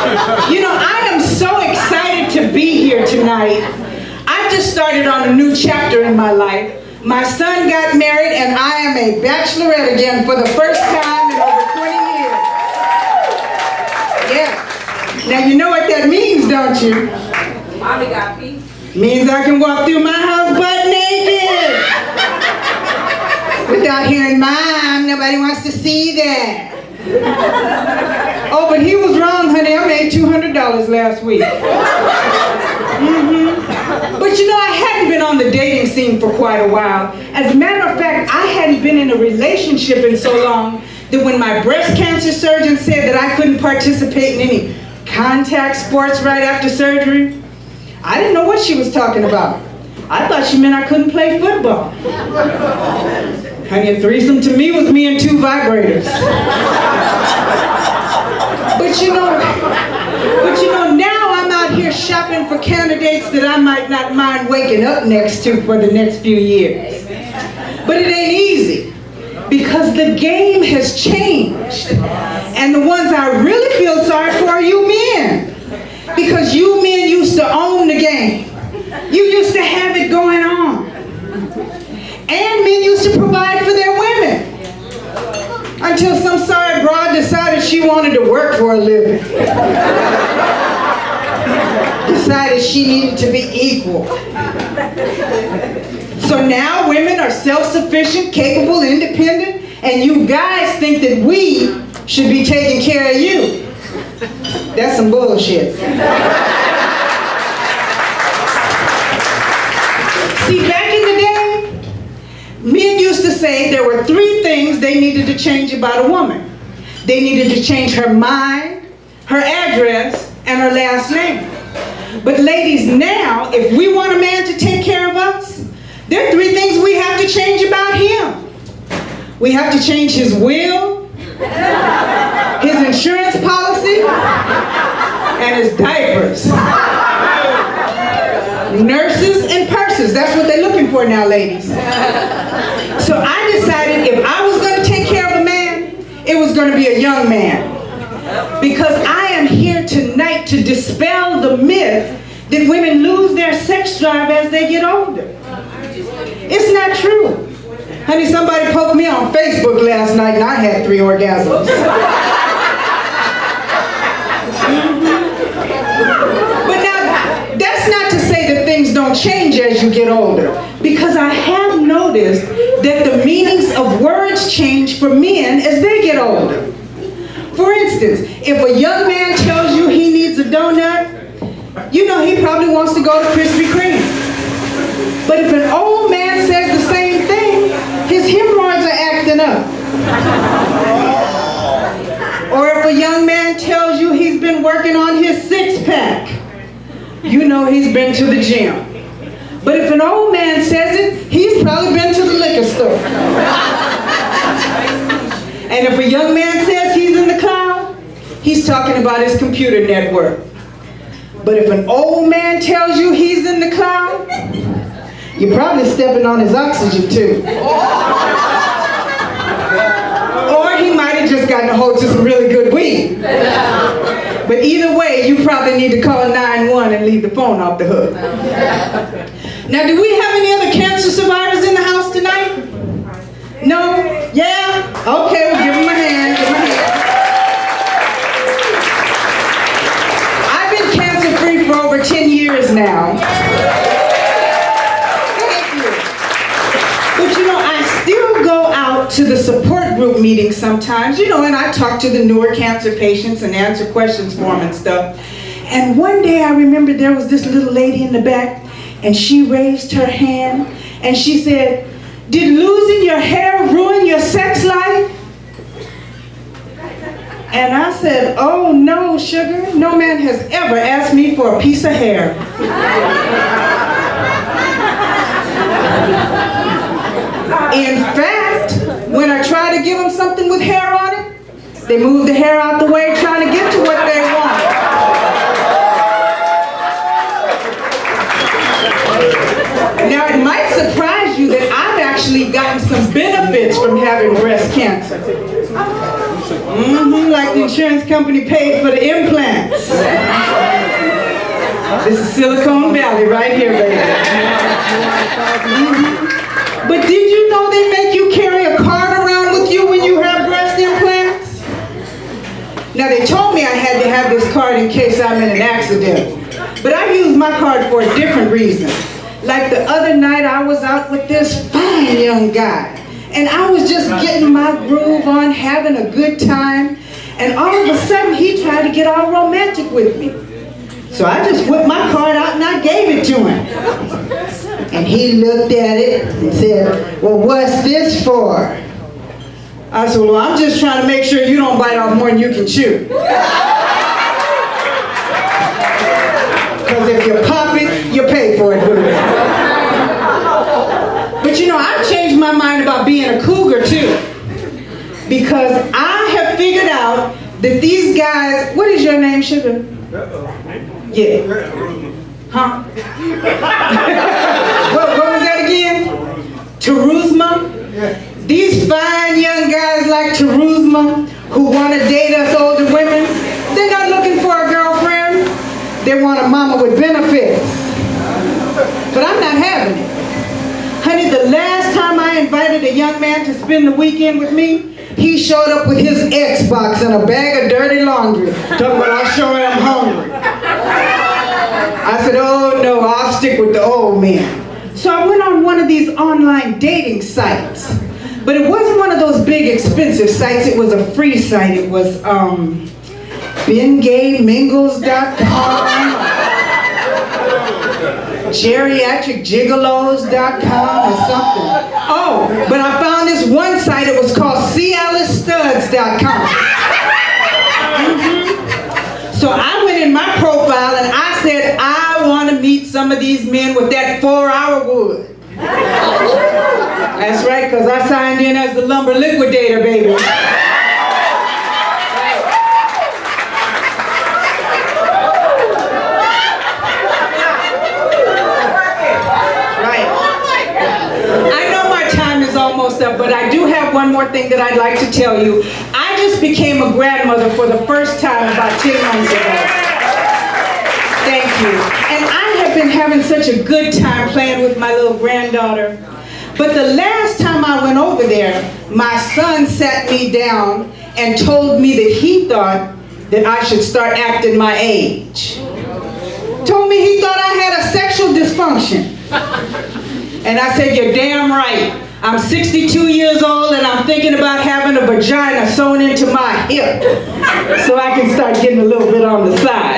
You know, I am so excited to be here tonight. I just started on a new chapter in my life. My son got married and I am a bachelorette again for the first time in over 20 years. Yeah. Now you know what that means, don't you? Mommy got peace. Means I can walk through my house butt naked. Without hearing, Mom, nobody wants to see that. Oh, but he was wrong, honey. I made $200 last week. But you know, I hadn't been on the dating scene for quite a while. As a matter of fact, I hadn't been in a relationship in so long that when my breast cancer surgeon said that I couldn't participate in any contact sports right after surgery, I didn't know what she was talking about. I thought she meant I couldn't play football. Honey, a threesome to me was me and 2 vibrators. But you know, now I'm out here shopping for candidates that I might not mind waking up next to for the next few years. But it ain't easy, because the game has changed. And the ones I really feel sorry for are you men. Because you men used to own the game. You used to have it going on. And men used to provide for their women. Until some sorry broad decided she wanted to work for a living. Decided she needed to be equal. So now women are self-sufficient, capable, independent, and you guys think that we should be taking care of you. That's some bullshit. See, back in the day, men used to say there were 3 things they needed to change about a woman. They needed to change her mind, her address, and her last name. But ladies, now, if we want a man to take care of us, there are 3 things we have to change about him. We have to change his will, his insurance policy, and his diapers. Nurses and purses, that's what they're looking for now, ladies. So I decided if I was going to take care of a man, it was going to be a young man. Because I am here tonight to dispel the myth that women lose their sex drive as they get older. It's not true. Honey, somebody poked me on Facebook last night and I had 3 orgasms. But now, that's not to say that things don't change as you get older. Because I have noticed that the meanings of words change for men as they get older. For instance, if a young man tells you he needs a donut, you know he probably wants to go to Krispy Kreme. But if an old man says the same thing, his hemorrhoids are acting up. Or if a young man tells you he's been working on his 6-pack, you know he's been to the gym. But if an old man says it, he's probably been to the liquor store. And if a young man says he's in the cloud, he's talking about his computer network. But if an old man tells you he's in the cloud, you're probably stepping on his oxygen too. Or he might have just gotten a hold to some really good weed. But either way, you probably need to call 911 and leave the phone off the hook. Now, do we have any other cancer survivors in the house tonight? No? Yeah? Okay, well, give them a hand. Give them a hand. I've been cancer-free for over 10 years now. Thank you. But you know, I still go out to the support group meetings sometimes, you know, and I talk to the newer cancer patients and answer questions for them and stuff. And one day I remember there was this little lady in the back, and she raised her hand, and she said, "Did losing your hair ruin your sex life?" And I said, "Oh no, sugar, no man has ever asked me for a piece of hair." In fact, when I try to give them something with hair on it, they move the hair out the way trying to get to what they want. Now, it might surprise you that I've actually gotten some benefits from having breast cancer. Like the insurance company paid for the implants. This is Silicon Valley right here, baby. But did you know they make you carry a card around with you when you have breast implants? Now they told me I had to have this card in case I'm in an accident. But I use my card for a different reason. Like the other night I was out with this fine young guy. And I was just getting my groove on, having a good time. And all of a sudden he tried to get all romantic with me. So I just whipped my card out and I gave it to him. And he looked at it and said, well, what's this for? I said, well, I'm just trying to make sure you don't bite off more than you can chew. Because if you pop it, you pay for it. But you know, I've changed my mind about being a cougar too. Because I have figured out that these guys, what is your name, Sugar? Yeah. Huh? what was that again? Teruzma? These fine young guys like Teruzma who want to date us older women, they're not looking for a girlfriend. They want a mama with benefits. But I'm not having it. Honey, the last time I invited a young man to spend the weekend with me, he showed up with his Xbox and a bag of dirty laundry. Talking about, I sure am hungry. I said, oh no, I'll stick with the old man. So I went on one of these online dating sites. But it wasn't one of those big expensive sites, it was a free site. It was BenGayMingles.com, GeriatricGigolos.com or something. Oh, but I found this one site, it was called CLSstuds.com. So I went in my profile and I said, I want to meet some of these men with that 4-hour wood. That's right, because I signed in as the lumber liquidator, baby. Almost up, but I do have one more thing that I'd like to tell you. I just became a grandmother for the first time about 10 months ago. Thank you. And I have been having such a good time playing with my little granddaughter. But the last time I went over there, my son sat me down and told me that he thought that I should start acting my age. Told me he thought I had a sexual dysfunction. And I said, you're damn right. I'm 62 years old and I'm thinking about having a vagina sewn into my hip so I can start getting a little bit on the side.